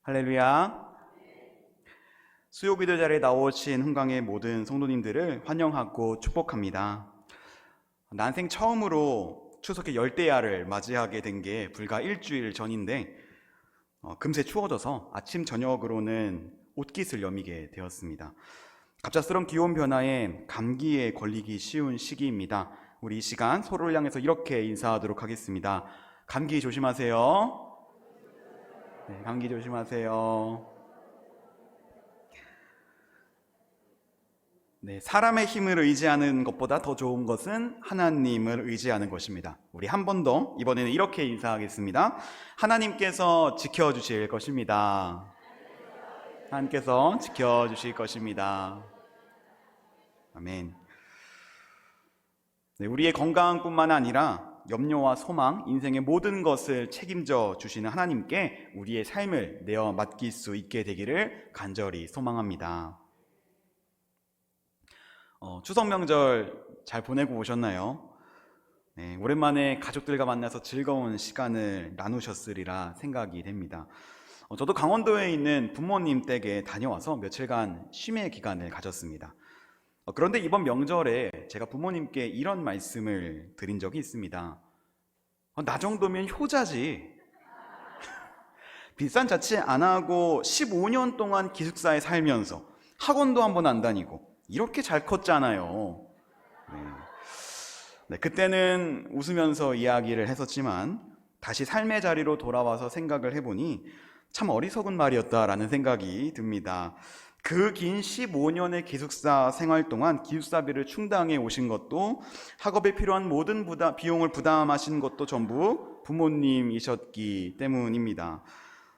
할렐루야. 수요기도 자리에 나오신 흥강의 모든 성도님들을 환영하고 축복합니다. 난생 처음으로 추석의 열대야를 맞이하게 된 게 불과 일주일 전인데 금세 추워져서 아침 저녁으로는 옷깃을 여미게 되었습니다. 갑작스러운 기온 변화에 감기에 걸리기 쉬운 시기입니다. 우리 이 시간 서로를 향해서 이렇게 인사하도록 하겠습니다. 감기 조심하세요. 네, 감기 조심하세요. 네, 사람의 힘을 의지하는 것보다 더 좋은 것은 하나님을 의지하는 것입니다. 우리 한 번 더 이번에는 이렇게 인사하겠습니다. 하나님께서 지켜주실 것입니다. 하나님께서 지켜주실 것입니다. 아멘. 네, 우리의 건강뿐만 아니라 염려와 소망, 인생의 모든 것을 책임져 주시는 하나님께 우리의 삶을 내어 맡길 수 있게 되기를 간절히 소망합니다. 추석 명절 잘 보내고 오셨나요? 네, 오랜만에 가족들과 만나서 즐거운 시간을 나누셨으리라 생각이 됩니다. 저도 강원도에 있는 부모님 댁에 다녀와서 며칠간 쉼의 기간을 가졌습니다. 그런데 이번 명절에 제가 부모님께 이런 말씀을 드린 적이 있습니다. 나 정도면 효자지. 비싼 자취 안 하고 15년 동안 기숙사에 살면서 학원도 한 번 안 다니고 이렇게 잘 컸잖아요. 네, 그때는 웃으면서 이야기를 했었지만 다시 삶의 자리로 돌아와서 생각을 해보니 참 어리석은 말이었다라는 생각이 듭니다. 그 긴 15년의 기숙사 생활 동안 기숙사비를 충당해 오신 것도, 학업에 필요한 모든 비용을 부담하신 것도 전부 부모님이셨기 때문입니다.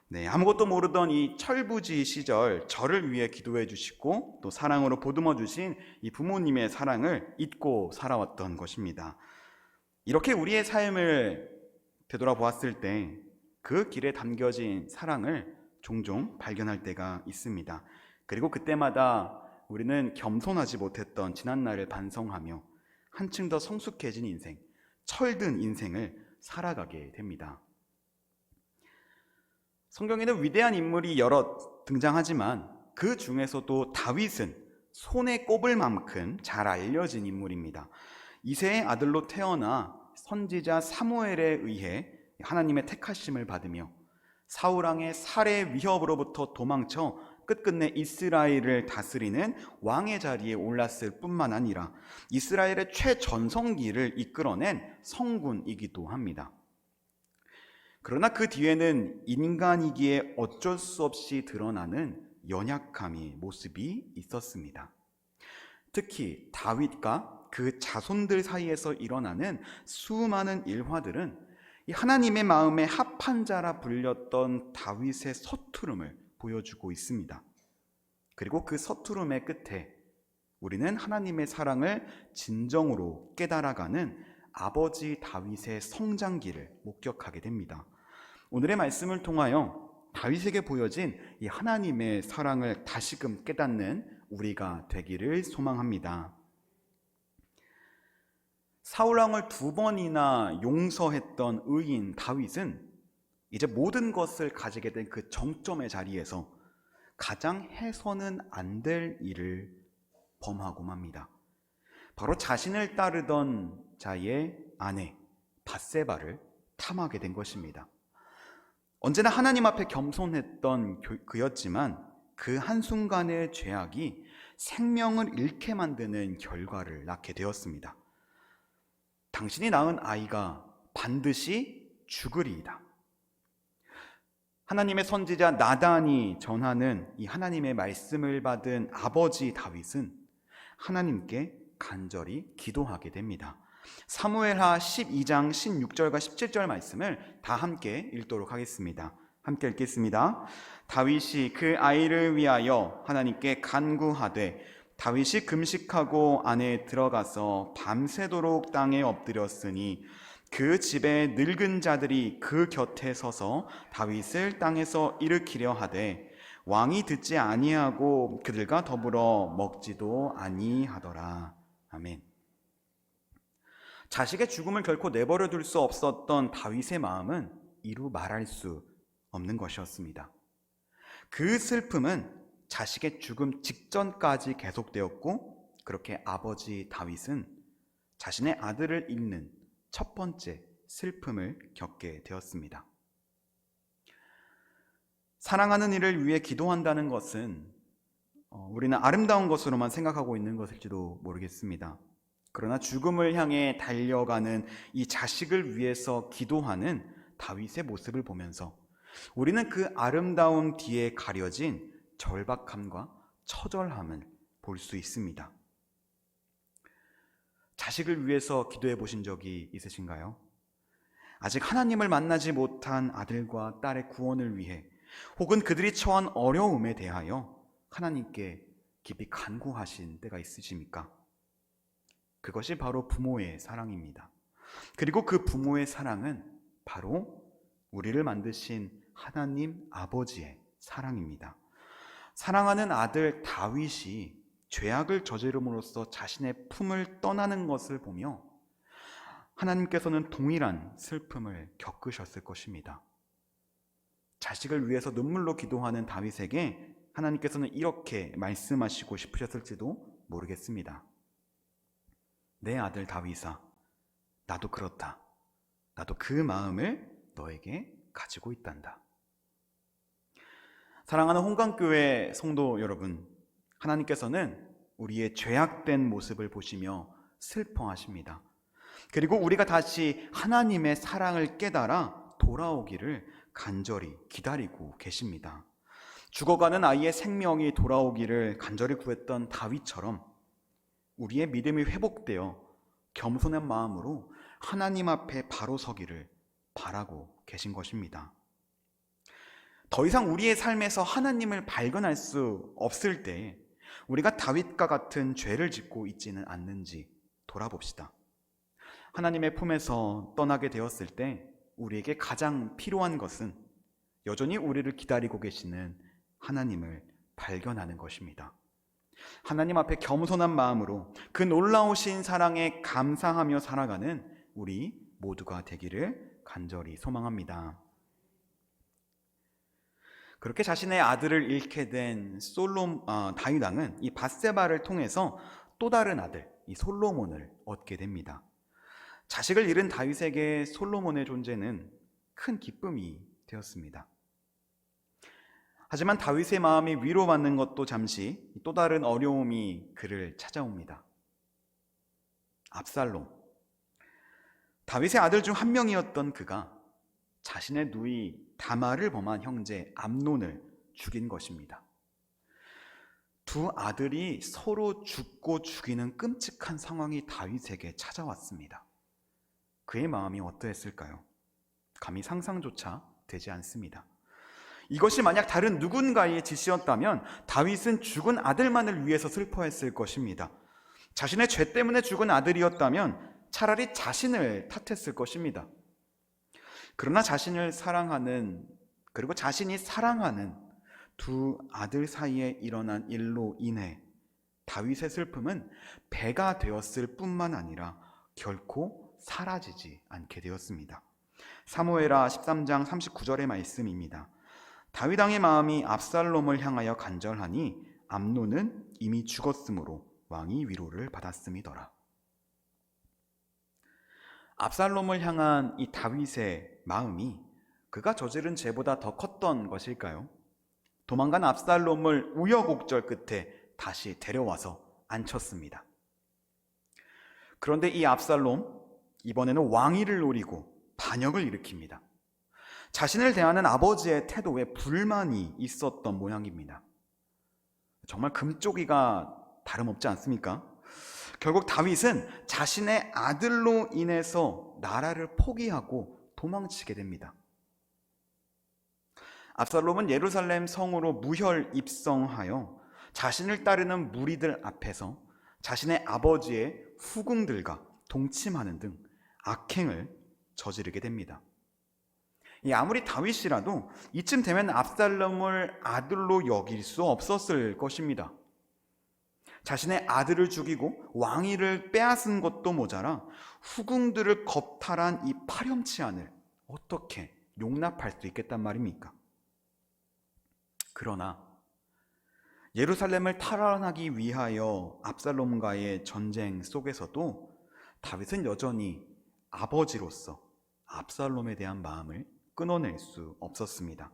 네, 아무것도 모르던 이 철부지 시절 저를 위해 기도해 주시고 또 사랑으로 보듬어 주신 이 부모님의 사랑을 잊고 살아왔던 것입니다. 이렇게 우리의 삶을 되돌아보았을 때 그 길에 담겨진 사랑을 종종 발견할 때가 있습니다. 그리고 그때마다 우리는 겸손하지 못했던 지난날을 반성하며 한층 더 성숙해진 인생, 철든 인생을 살아가게 됩니다. 성경에는 위대한 인물이 여러 등장하지만 그 중에서도 다윗은 손에 꼽을 만큼 잘 알려진 인물입니다. 이새의 아들로 태어나 선지자 사무엘에 의해 하나님의 택하심을 받으며 사울왕의 살해 위협으로부터 도망쳐 끝끝내 이스라엘을 다스리는 왕의 자리에 올랐을 뿐만 아니라 이스라엘의 최전성기를 이끌어낸 성군이기도 합니다. 그러나 그 뒤에는 인간이기에 어쩔 수 없이 드러나는 연약함의 모습이 있었습니다. 특히 다윗과 그 자손들 사이에서 일어나는 수많은 일화들은 이 하나님의 마음에 합한 자라 불렸던 다윗의 서투름을 보여주고 있습니다. 그리고 그 서투름의 끝에 우리는 하나님의 사랑을 진정으로 깨달아가는 아버지 다윗의 성장기를 목격하게 됩니다. 오늘의 말씀을 통하여 다윗에게 보여진 이 하나님의 사랑을 다시금 깨닫는 우리가 되기를 소망합니다. 사울왕을 2번이나 용서했던 의인 다윗은 이제 모든 것을 가지게 된 그 정점의 자리에서 가장 해서는 안 될 일을 범하고 맙니다. 바로 자신을 따르던 자의 아내 밧세바를 탐하게 된 것입니다. 언제나 하나님 앞에 겸손했던 그였지만 그 한순간의 죄악이 생명을 잃게 만드는 결과를 낳게 되었습니다. 당신이 낳은 아이가 반드시 죽으리이다. 하나님의 선지자 나단이 전하는 이 하나님의 말씀을 받은 아버지 다윗은 하나님께 간절히 기도하게 됩니다. 사무엘하 12장 16절과 17절 말씀을 다 함께 읽도록 하겠습니다. 함께 읽겠습니다. 다윗이 그 아이를 위하여 하나님께 간구하되 다윗이 금식하고 안에 들어가서 밤새도록 땅에 엎드렸으니 그 집의 늙은 자들이 그 곁에 서서 다윗을 땅에서 일으키려 하되 왕이 듣지 아니하고 그들과 더불어 먹지도 아니하더라. 아멘. 자식의 죽음을 결코 내버려 둘 수 없었던 다윗의 마음은 이루 말할 수 없는 것이었습니다. 그 슬픔은 자식의 죽음 직전까지 계속되었고, 그렇게 아버지 다윗은 자신의 아들을 잃는 첫 번째 슬픔을 겪게 되었습니다. 사랑하는 이를 위해 기도한다는 것은 우리는 아름다운 것으로만 생각하고 있는 것일지도 모르겠습니다. 그러나 죽음을 향해 달려가는 이 자식을 위해서 기도하는 다윗의 모습을 보면서 우리는 그 아름다움 뒤에 가려진 절박함과 처절함을 볼 수 있습니다. 자식을 위해서 기도해 보신 적이 있으신가요? 아직 하나님을 만나지 못한 아들과 딸의 구원을 위해, 혹은 그들이 처한 어려움에 대하여 하나님께 깊이 간구하신 때가 있으십니까? 그것이 바로 부모의 사랑입니다. 그리고 그 부모의 사랑은 바로 우리를 만드신 하나님 아버지의 사랑입니다. 사랑하는 아들 다윗이 죄악을 저지름으로써 자신의 품을 떠나는 것을 보며 하나님께서는 동일한 슬픔을 겪으셨을 것입니다. 자식을 위해서 눈물로 기도하는 다윗에게 하나님께서는 이렇게 말씀하시고 싶으셨을지도 모르겠습니다. 내 아들 다윗아, 나도 그렇다. 나도 그 마음을 너에게 가지고 있단다. 사랑하는 홍강교회 성도 여러분, 하나님께서는 우리의 죄악된 모습을 보시며 슬퍼하십니다. 그리고 우리가 다시 하나님의 사랑을 깨달아 돌아오기를 간절히 기다리고 계십니다. 죽어가는 아이의 생명이 돌아오기를 간절히 구했던 다윗처럼 우리의 믿음이 회복되어 겸손한 마음으로 하나님 앞에 바로 서기를 바라고 계신 것입니다. 더 이상 우리의 삶에서 하나님을 발견할 수 없을 때 우리가 다윗과 같은 죄를 짓고 있지는 않는지 돌아봅시다. 하나님의 품에서 떠나게 되었을 때 우리에게 가장 필요한 것은 여전히 우리를 기다리고 계시는 하나님을 발견하는 것입니다. 하나님 앞에 겸손한 마음으로 그 놀라우신 사랑에 감사하며 살아가는 우리 모두가 되기를 간절히 소망합니다. 그렇게 자신의 아들을 잃게 된 다윗 왕은 이 밧세바를 통해서 또 다른 아들, 이 솔로몬을 얻게 됩니다. 자식을 잃은 다윗에게 솔로몬의 존재는 큰 기쁨이 되었습니다. 하지만 다윗의 마음이 위로받는 것도 잠시 또 다른 어려움이 그를 찾아옵니다. 압살롬. 다윗의 아들 중 한 명이었던 그가 자신의 누이 다말을 범한 형제 암논을 죽인 것입니다. 두 아들이 서로 죽고 죽이는 끔찍한 상황이 다윗에게 찾아왔습니다. 그의 마음이 어떠했을까요? 감히 상상조차 되지 않습니다. 이것이 만약 다른 누군가의 짓이었다면 다윗은 죽은 아들만을 위해서 슬퍼했을 것입니다. 자신의 죄 때문에 죽은 아들이었다면 차라리 자신을 탓했을 것입니다. 그러나 자신을 사랑하는, 그리고 자신이 사랑하는 두 아들 사이에 일어난 일로 인해 다윗의 슬픔은 배가 되었을 뿐만 아니라 결코 사라지지 않게 되었습니다. 사무엘하 13장 39절의 말씀입니다. 다윗 왕의 마음이 압살롬을 향하여 간절하니 암논은 이미 죽었으므로 왕이 위로를 받았음이더라. 압살롬을 향한 이 다윗의 마음이 그가 저지른 죄보다 더 컸던 것일까요? 도망간 압살롬을 우여곡절 끝에 다시 데려와서 앉혔습니다. 그런데 이 압살롬, 이번에는 왕위를 노리고 반역을 일으킵니다. 자신을 대하는 아버지의 태도에 불만이 있었던 모양입니다. 정말 금쪽이가 다름없지 않습니까? 결국 다윗은 자신의 아들로 인해서 나라를 포기하고 도망치게 됩니다. 압살롬은 예루살렘 성으로 무혈 입성하여 자신을 따르는 무리들 앞에서 자신의 아버지의 후궁들과 동침하는 등 악행을 저지르게 됩니다. 아무리 다윗이라도 이쯤 되면 압살롬을 아들로 여길 수 없었을 것입니다. 자신의 아들을 죽이고 왕위를 빼앗은 것도 모자라 후궁들을 겁탈한 이 파렴치한을 어떻게 용납할 수 있겠단 말입니까? 그러나 예루살렘을 탈환하기 위하여 압살롬과의 전쟁 속에서도 다윗은 여전히 아버지로서 압살롬에 대한 마음을 끊어낼 수 없었습니다.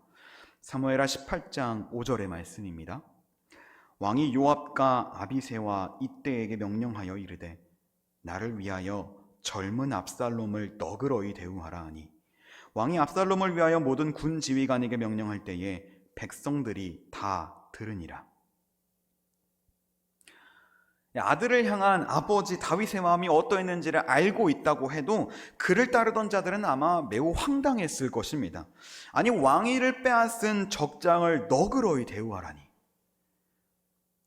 사무엘하 18장 5절의 말씀입니다. 왕이 요압과 아비새와 이때에게 명령하여 이르되 나를 위하여 젊은 압살롬을 너그러이 대우하라 하니 왕이 압살롬을 위하여 모든 군 지휘관에게 명령할 때에 백성들이 다 들으니라. 아들을 향한 아버지 다윗의 마음이 어떠했는지를 알고 있다고 해도 그를 따르던 자들은 아마 매우 황당했을 것입니다. 아니, 왕위를 빼앗은 적장을 너그러이 대우하라니.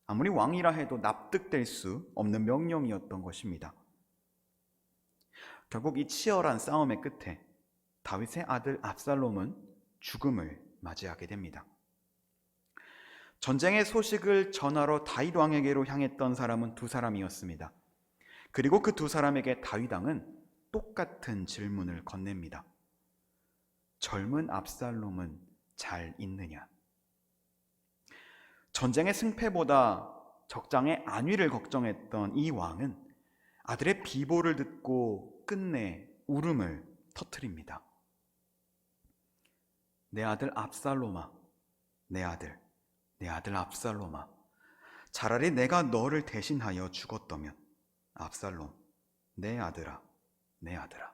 아무리 왕이라 해도 납득될 수 없는 명령이었던 것입니다. 결국 이 치열한 싸움의 끝에 다윗의 아들 압살롬은 죽음을 맞이하게 됩니다. 전쟁의 소식을 전하러 다윗 왕에게로 향했던 사람은 두 사람이었습니다. 그리고 그 두 사람에게 다윗 왕은 똑같은 질문을 건넵니다. 젊은 압살롬은 잘 있느냐? 전쟁의 승패보다 적장의 안위를 걱정했던 이 왕은 아들의 비보를 듣고 끝내 울음을 터뜨립니다. 내 아들 압살롬아, 내 아들 압살롬아, 차라리 내가 너를 대신하여 죽었더면. 압살롬, 내 아들아, 내 아들아.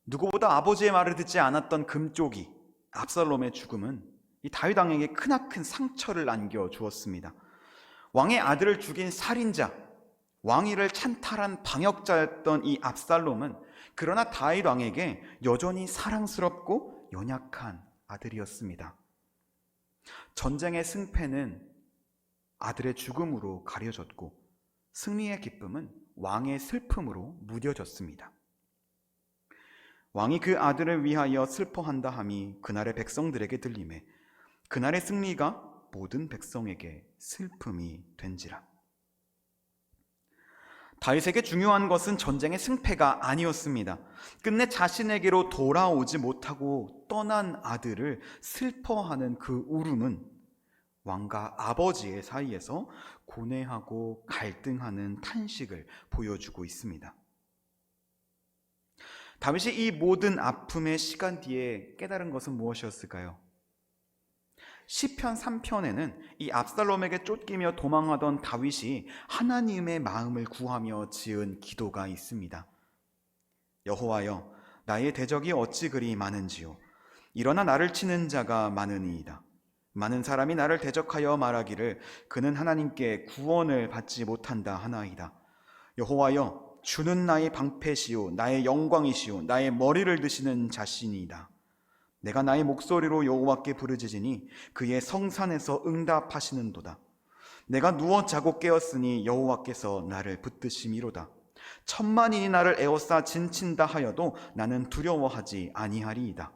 누구보다 아버지의 말을 듣지 않았던 금쪽이 압살롬의 죽음은 이 다윗 왕에게 크나큰 상처를 안겨주었습니다. 왕의 아들을 죽인 살인자, 왕위를 찬탈한 방역자였던 이 압살롬은 그러나 다윗 왕에게 여전히 사랑스럽고 연약한 아들이었습니다. 전쟁의 승패는 아들의 죽음으로 가려졌고 승리의 기쁨은 왕의 슬픔으로 무뎌졌습니다. 왕이 그 아들을 위하여 슬퍼한다 함이 그날의 백성들에게 들리매 그날의 승리가 모든 백성에게 슬픔이 된지라. 다윗에게 중요한 것은 전쟁의 승패가 아니었습니다. 끝내 자신에게로 돌아오지 못하고 떠난 아들을 슬퍼하는 그 울음은 왕과 아버지의 사이에서 고뇌하고 갈등하는 탄식을 보여주고 있습니다. 다윗이 이 모든 아픔의 시간 뒤에 깨달은 것은 무엇이었을까요? 시편 3편에는 이 압살롬에게 쫓기며 도망하던 다윗이 하나님의 마음을 구하며 지은 기도가 있습니다. 여호와여, 나의 대적이 어찌 그리 많은지요. 일어나 나를 치는 자가 많으니이다. 많은 사람이 나를 대적하여 말하기를 그는 하나님께 구원을 받지 못한다 하나이다. 여호와여, 주는 나의 방패시요 나의 영광이시요 나의 머리를 드시는 자신이다. 내가 나의 목소리로 여호와께 부르짖으니 그의 성산에서 응답하시는도다. 내가 누워 자고 깨었으니 여호와께서 나를 붙드심이로다. 천만인이 나를 에워싸 진친다 하여도 나는 두려워하지 아니하리이다.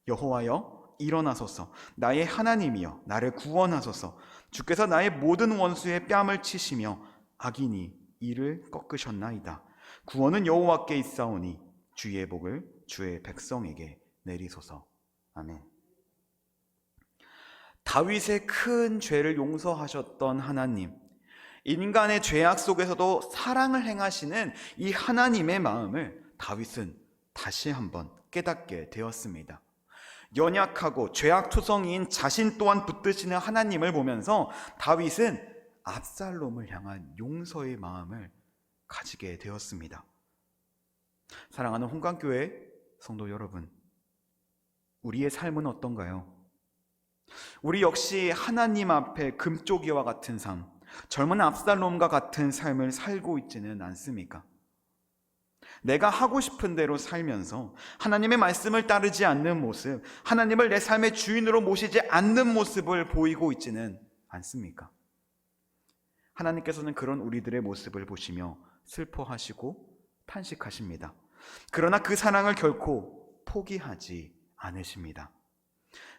여호와여, 일어나소서. 나의 하나님이여, 나를 구원하소서. 주께서 나의 모든 원수의 뺨을 치시며 악인이 이를 꺾으셨나이다. 구원은 여호와께 있사오니 주의 복을 주의 백성에게 내리소서. 아멘. 다윗의 큰 죄를 용서하셨던 하나님, 인간의 죄악 속에서도 사랑을 행하시는 이 하나님의 마음을 다윗은 다시 한번 깨닫게 되었습니다. 연약하고 죄악투성이인 자신 또한 붙드시는 하나님을 보면서 다윗은 압살롬을 향한 용서의 마음을 가지게 되었습니다. 사랑하는 홍강교회 성도 여러분, 우리의 삶은 어떤가요? 우리 역시 하나님 앞에 금쪽이와 같은 삶, 젊은 압살롬과 같은 삶을 살고 있지는 않습니까? 내가 하고 싶은 대로 살면서 하나님의 말씀을 따르지 않는 모습, 하나님을 내 삶의 주인으로 모시지 않는 모습을 보이고 있지는 않습니까? 하나님께서는 그런 우리들의 모습을 보시며 슬퍼하시고 탄식하십니다. 그러나 그 사랑을 결코 포기하지 않으십니다.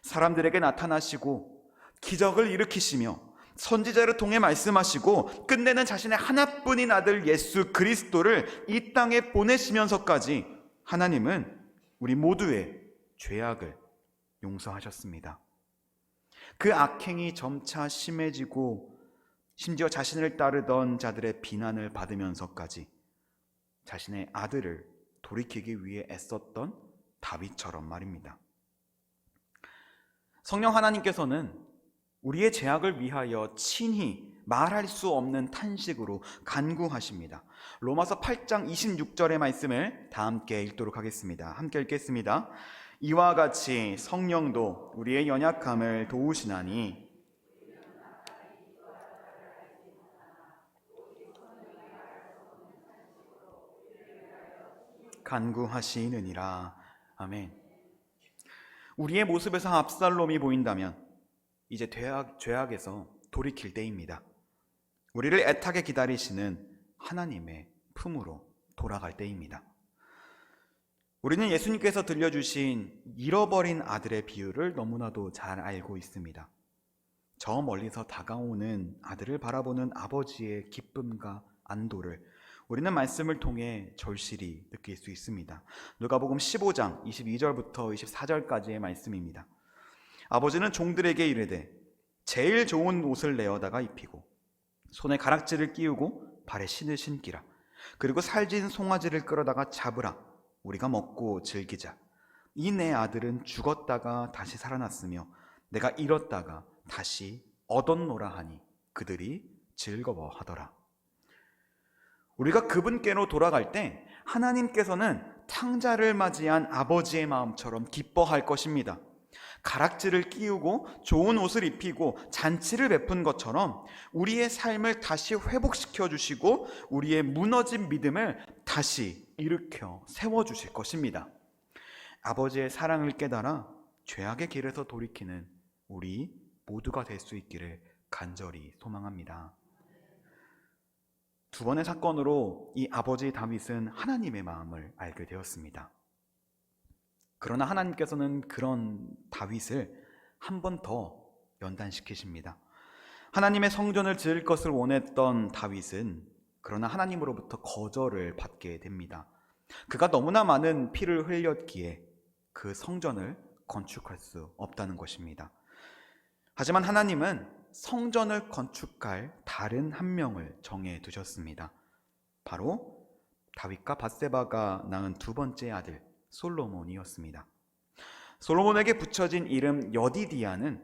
사람들에게 나타나시고 기적을 일으키시며 선지자를 통해 말씀하시고 끝내는 자신의 하나뿐인 아들 예수 그리스도를 이 땅에 보내시면서까지 하나님은 우리 모두의 죄악을 용서하셨습니다. 그 악행이 점차 심해지고 심지어 자신을 따르던 자들의 비난을 받으면서까지 자신의 아들을 돌이키기 위해 애썼던 다윗처럼 말입니다. 성령 하나님께서는 우리의 죄악을 위하여 친히 말할 수 없는 탄식으로 간구하십니다. 로마서 8장 26절의 말씀을 다 함께 읽도록 하겠습니다. 함께 읽겠습니다. 이와 같이 성령도 우리의 연약함을 도우시나니 간구하시느니라. 아멘. 우리의 모습에서 압살롬이 보인다면 이제 죄악에서 돌이킬 때입니다. 우리를 애타게 기다리시는 하나님의 품으로 돌아갈 때입니다. 우리는 예수님께서 들려주신 잃어버린 아들의 비유를 너무나도 잘 알고 있습니다. 저 멀리서 다가오는 아들을 바라보는 아버지의 기쁨과 안도를 우리는 말씀을 통해 절실히 느낄 수 있습니다. 누가복음 15장 22절부터 24절까지의 말씀입니다. 아버지는 종들에게 이르되 제일 좋은 옷을 내어다가 입히고 손에 가락지를 끼우고 발에 신을 신기라. 그리고 살진 송아지를 끌어다가 잡으라. 우리가 먹고 즐기자. 이 내 아들은 죽었다가 다시 살아났으며 내가 잃었다가 다시 얻었노라 하니 그들이 즐거워하더라. 우리가 그분께로 돌아갈 때 하나님께서는 탕자를 맞이한 아버지의 마음처럼 기뻐할 것입니다. 가락지를 끼우고 좋은 옷을 입히고 잔치를 베푼 것처럼 우리의 삶을 다시 회복시켜 주시고 우리의 무너진 믿음을 다시 일으켜 세워주실 것입니다. 아버지의 사랑을 깨달아 죄악의 길에서 돌이키는 우리 모두가 될 수 있기를 간절히 소망합니다. 두 번의 사건으로 이 아버지 다윗은 하나님의 마음을 알게 되었습니다. 그러나 하나님께서는 그런 다윗을 한 번 더 연단시키십니다. 하나님의 성전을 지을 것을 원했던 다윗은 그러나 하나님으로부터 거절을 받게 됩니다. 그가 너무나 많은 피를 흘렸기에 그 성전을 건축할 수 없다는 것입니다. 하지만 하나님은 성전을 건축할 다른 한 명을 정해 두셨습니다. 바로 다윗과 밧세바가 낳은 두 번째 아들 솔로몬이었습니다. 솔로몬에게 붙여진 이름 여디디아는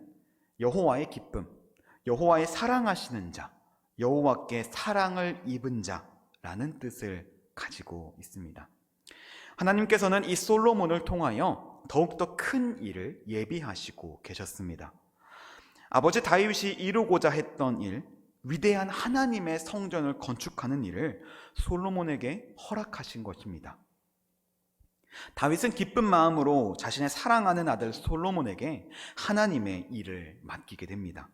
여호와의 기쁨, 여호와의 사랑하시는 자, 여호와께 사랑을 입은 자라는 뜻을 가지고 있습니다. 하나님께서는 이 솔로몬을 통하여 더욱더 큰 일을 예비하시고 계셨습니다. 아버지 다윗이 이루고자 했던 일, 위대한 하나님의 성전을 건축하는 일을 솔로몬에게 허락하신 것입니다. 다윗은 기쁜 마음으로 자신의 사랑하는 아들 솔로몬에게 하나님의 일을 맡기게 됩니다.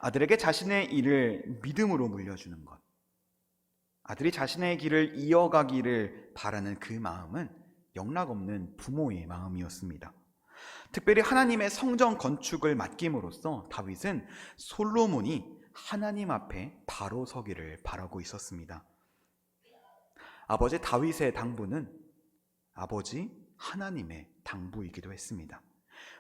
아들에게 자신의 일을 믿음으로 물려주는 것, 아들이 자신의 길을 이어가기를 바라는 그 마음은 영락없는 부모의 마음이었습니다. 특별히 하나님의 성전 건축을 맡김으로써 다윗은 솔로몬이 하나님 앞에 바로 서기를 바라고 있었습니다. 아버지 다윗의 당부는 아버지 하나님의 당부이기도 했습니다.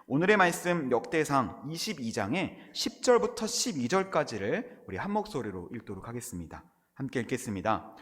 오늘의 말씀 역대상 22장의 10절부터 12절까지를 우리 한 목소리로 읽도록 하겠습니다. 함께 읽겠습니다.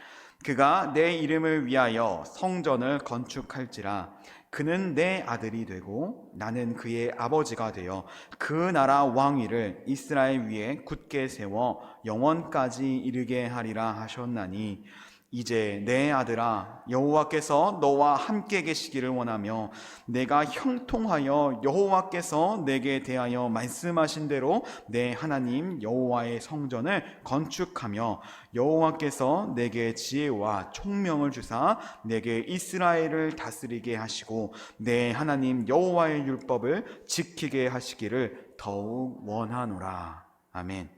그가 내 이름을 위하여 성전을 건축할지라. 그는 내 아들이 되고 나는 그의 아버지가 되어 그 나라 왕위를 이스라엘 위에 굳게 세워 영원까지 이르게 하리라 하셨나니 이제 내 아들아, 여호와께서 너와 함께 계시기를 원하며 내가 형통하여 여호와께서 내게 대하여 말씀하신 대로 내 하나님 여호와의 성전을 건축하며 여호와께서 내게 지혜와 총명을 주사 내게 이스라엘을 다스리게 하시고 내 하나님 여호와의 율법을 지키게 하시기를 더욱 원하노라. 아멘.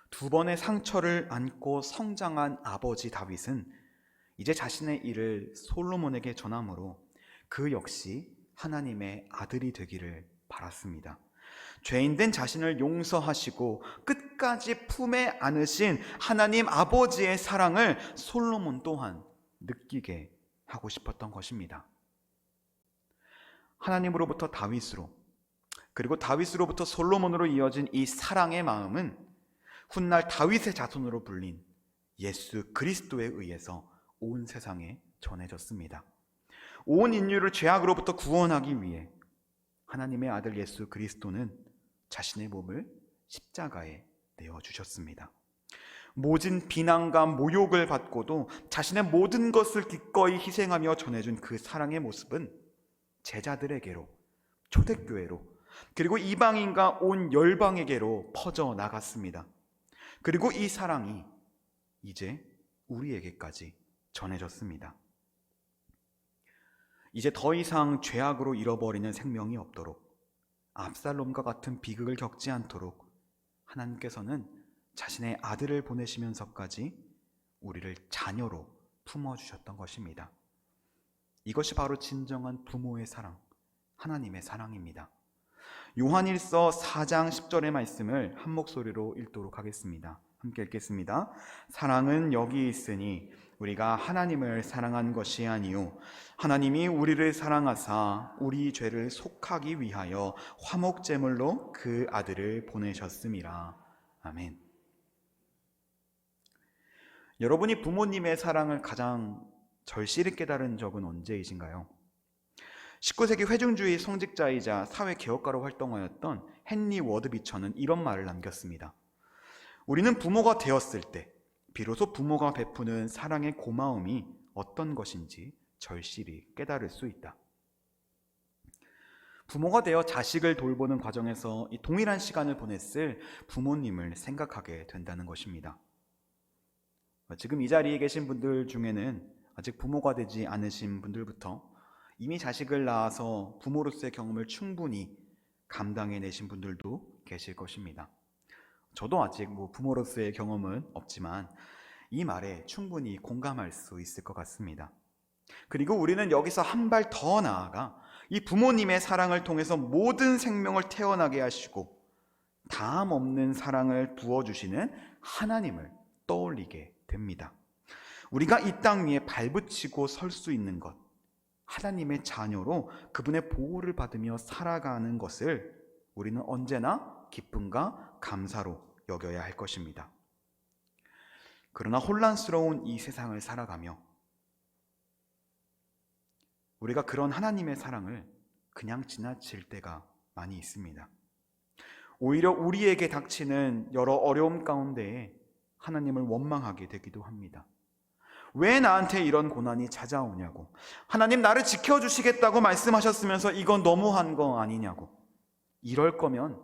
두 번의 상처를 안고 성장한 아버지 다윗은 이제 자신의 일을 솔로몬에게 전함으로 그 역시 하나님의 아들이 되기를 바랐습니다. 죄인된 자신을 용서하시고 끝까지 품에 안으신 하나님 아버지의 사랑을 솔로몬 또한 느끼게 하고 싶었던 것입니다. 하나님으로부터 다윗으로, 그리고 다윗으로부터 솔로몬으로 이어진 이 사랑의 마음은 훗날 다윗의 자손으로 불린 예수 그리스도에 의해서 온 세상에 전해졌습니다. 온 인류를 죄악으로부터 구원하기 위해 하나님의 아들 예수 그리스도는 자신의 몸을 십자가에 내어주셨습니다. 모진 비난과 모욕을 받고도 자신의 모든 것을 기꺼이 희생하며 전해준 그 사랑의 모습은 제자들에게로, 초대교회로, 그리고 이방인과 온 열방에게로 퍼져 나갔습니다. 그리고 이 사랑이 이제 우리에게까지 전해졌습니다. 이제 더 이상 죄악으로 잃어버리는 생명이 없도록, 압살롬과 같은 비극을 겪지 않도록 하나님께서는 자신의 아들을 보내시면서까지 우리를 자녀로 품어주셨던 것입니다. 이것이 바로 진정한 부모의 사랑, 하나님의 사랑입니다. 요한일서 4장 10절의 말씀을 한 목소리로 읽도록 하겠습니다. 함께 읽겠습니다. 사랑은 여기 있으니 우리가 하나님을 사랑한 것이 아니요 하나님이 우리를 사랑하사 우리 죄를 속하기 위하여 화목제물로 그 아들을 보내셨음이라. 아멘. 여러분이 부모님의 사랑을 가장 절실히 깨달은 적은 언제이신가요? 19세기 회중주의 성직자이자 사회개혁가로 활동하였던 헨리 워드 비처는 이런 말을 남겼습니다. 우리는 부모가 되었을 때 비로소 부모가 베푸는 사랑의 고마움이 어떤 것인지 절실히 깨달을 수 있다. 부모가 되어 자식을 돌보는 과정에서 이 동일한 시간을 보냈을 부모님을 생각하게 된다는 것입니다. 지금 이 자리에 계신 분들 중에는 아직 부모가 되지 않으신 분들부터 이미 자식을 낳아서 부모로서의 경험을 충분히 감당해내신 분들도 계실 것입니다. 저도 아직 부모로서의 경험은 없지만 이 말에 충분히 공감할 수 있을 것 같습니다. 그리고 우리는 여기서 한 발 더 나아가 이 부모님의 사랑을 통해서 모든 생명을 태어나게 하시고 다함 없는 사랑을 부어주시는 하나님을 떠올리게 됩니다. 우리가 이 땅 위에 발붙이고 설 수 있는 것, 하나님의 자녀로 그분의 보호를 받으며 살아가는 것을 우리는 언제나 기쁨과 감사로 여겨야 할 것입니다. 그러나 혼란스러운 이 세상을 살아가며 우리가 그런 하나님의 사랑을 그냥 지나칠 때가 많이 있습니다. 오히려 우리에게 닥치는 여러 어려움 가운데에 하나님을 원망하게 되기도 합니다. 왜 나한테 이런 고난이 찾아오냐고, 하나님 나를 지켜주시겠다고 말씀하셨으면서 이건 너무한 거 아니냐고, 이럴 거면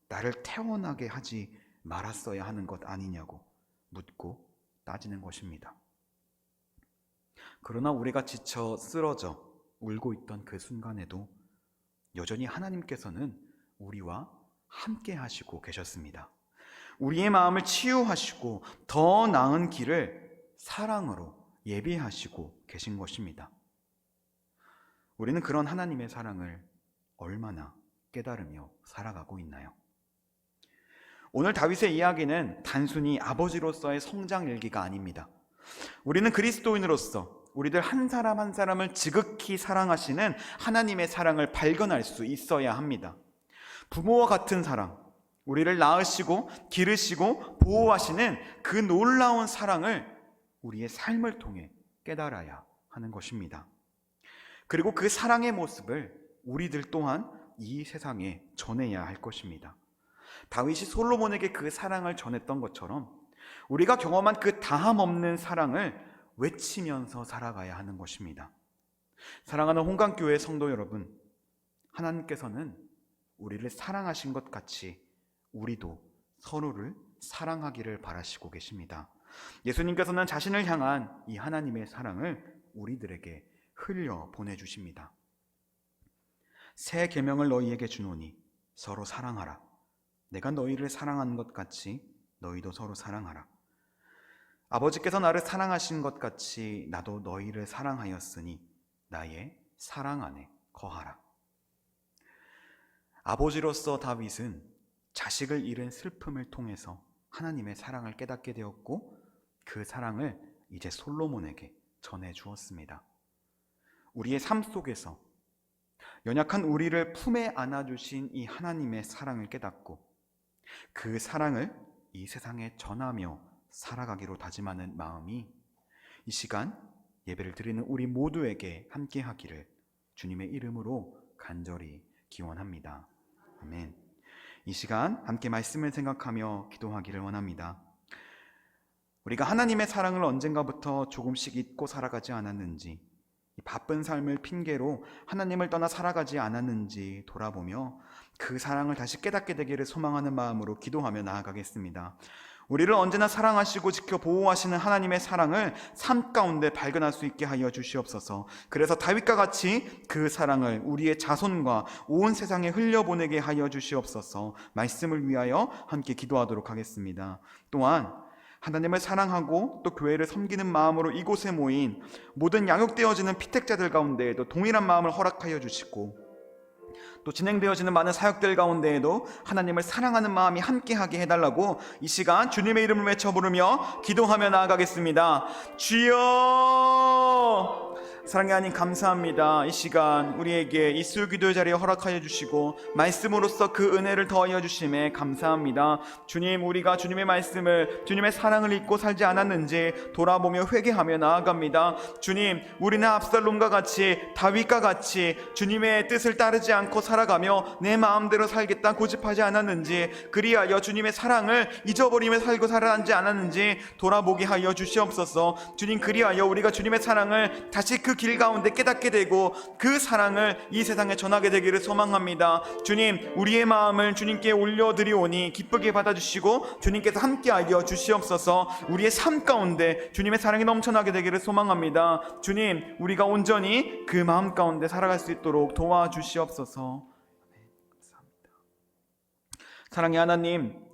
나를 태어나게 하지 말았어야 하는 것 아니냐고 묻고 따지는 것입니다. 그러나 우리가 지쳐 쓰러져 울고 있던 그 순간에도 여전히 하나님께서는 우리와 함께 하시고 계셨습니다. 우리의 마음을 치유하시고 더 나은 길을 사랑으로 예비하시고 계신 것입니다. 우리는 그런 하나님의 사랑을 얼마나 깨달으며 살아가고 있나요? 오늘 다윗의 이야기는 단순히 아버지로서의 성장 일기가 아닙니다. 우리는 그리스도인으로서 우리들 한 사람 한 사람을 지극히 사랑하시는 하나님의 사랑을 발견할 수 있어야 합니다. 부모와 같은 사랑, 우리를 낳으시고 기르시고 보호하시는 그 놀라운 사랑을 우리의 삶을 통해 깨달아야 하는 것입니다. 그리고 그 사랑의 모습을 우리들 또한 이 세상에 전해야 할 것입니다. 다윗이 솔로몬에게 그 사랑을 전했던 것처럼 우리가 경험한 그 다함 없는 사랑을 외치면서 살아가야 하는 것입니다. 사랑하는 홍강교회 성도 여러분, 하나님께서는 우리를 사랑하신 것 같이 우리도 서로를 사랑하기를 바라시고 계십니다. 예수님께서는 자신을 향한 이 하나님의 사랑을 우리들에게 흘려 보내주십니다. 새 계명을 너희에게 주노니 서로 사랑하라. 내가 너희를 사랑한 것 같이 너희도 서로 사랑하라. 아버지께서 나를 사랑하신 것 같이 나도 너희를 사랑하였으니 나의 사랑 안에 거하라. 아버지로서 다윗은 자식을 잃은 슬픔을 통해서 하나님의 사랑을 깨닫게 되었고 그 사랑을 이제 솔로몬에게 전해 주었습니다. 우리의 삶 속에서 연약한 우리를 품에 안아주신 이 하나님의 사랑을 깨닫고 그 사랑을 이 세상에 전하며 살아가기로 다짐하는 마음이 이 시간 예배를 드리는 우리 모두에게 함께 하기를 주님의 이름으로 간절히 기원합니다. 아멘. 이 시간 함께 말씀을 생각하며 기도하기를 원합니다. 우리가 하나님의 사랑을 언젠가부터 조금씩 잊고 살아가지 않았는지, 이 바쁜 삶을 핑계로 하나님을 떠나 살아가지 않았는지 돌아보며 그 사랑을 다시 깨닫게 되기를 소망하는 마음으로 기도하며 나아가겠습니다. 우리를 언제나 사랑하시고 지켜 보호하시는 하나님의 사랑을 삶 가운데 발견할 수 있게 하여 주시옵소서. 그래서 다윗과 같이 그 사랑을 우리의 자손과 온 세상에 흘려보내게 하여 주시옵소서. 말씀을 위하여 함께 기도하도록 하겠습니다. 또한 하나님을 사랑하고 또 교회를 섬기는 마음으로 이곳에 모인 모든 양육되어지는 피택자들 가운데에도 동일한 마음을 허락하여 주시고 또 진행되어지는 많은 사역들 가운데에도 하나님을 사랑하는 마음이 함께하게 해달라고 이 시간 주님의 이름을 외쳐 부르며 기도하며 나아가겠습니다. 주여! 사랑의 하나님 감사합니다. 이 시간 우리에게 이 수요기도의 자리에 허락하여 주시고 말씀으로써 그 은혜를 더하여 주심에 감사합니다. 주님, 우리가 주님의 말씀을, 주님의 사랑을 잊고 살지 않았는지 돌아보며 회개하며 나아갑니다. 주님, 우리는 압살롬과 같이 다윗과 같이 주님의 뜻을 따르지 않고 살아가며 내 마음대로 살겠다 고집하지 않았는지, 그리하여 주님의 사랑을 잊어버리며 살고 살아가지 않았는지 돌아보게 하여 주시옵소서. 주님, 그리하여 우리가 주님의 사랑을 다시 그 길 가운데 깨닫게 되고 그 사랑을 이 세상에 전하게 되기를 소망합니다. 주님, 우리의 마음을 주님께 올려드리오니 기쁘게 받아주시고 주님께서 함께하여 주시옵소서. 우리의 삶 가운데 주님의 사랑이 넘쳐나게 되기를 소망합니다. 주님, 우리가 온전히 그 마음 가운데 살아갈 수 있도록 도와주시옵소서. 감사합니다. 사랑의 하나님,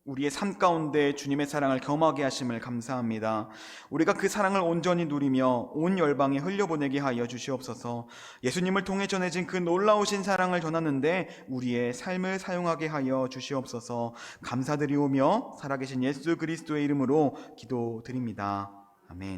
우리의 삶 가운데 주님의 사랑을 경험하게 하심을 감사합니다. 우리가 그 사랑을 온전히 누리며 온 열방에 흘려보내게 하여 주시옵소서. 예수님을 통해 전해진 그 놀라우신 사랑을 전하는데 우리의 삶을 사용하게 하여 주시옵소서. 감사드리오며 살아계신 예수 그리스도의 이름으로 기도드립니다. 아멘.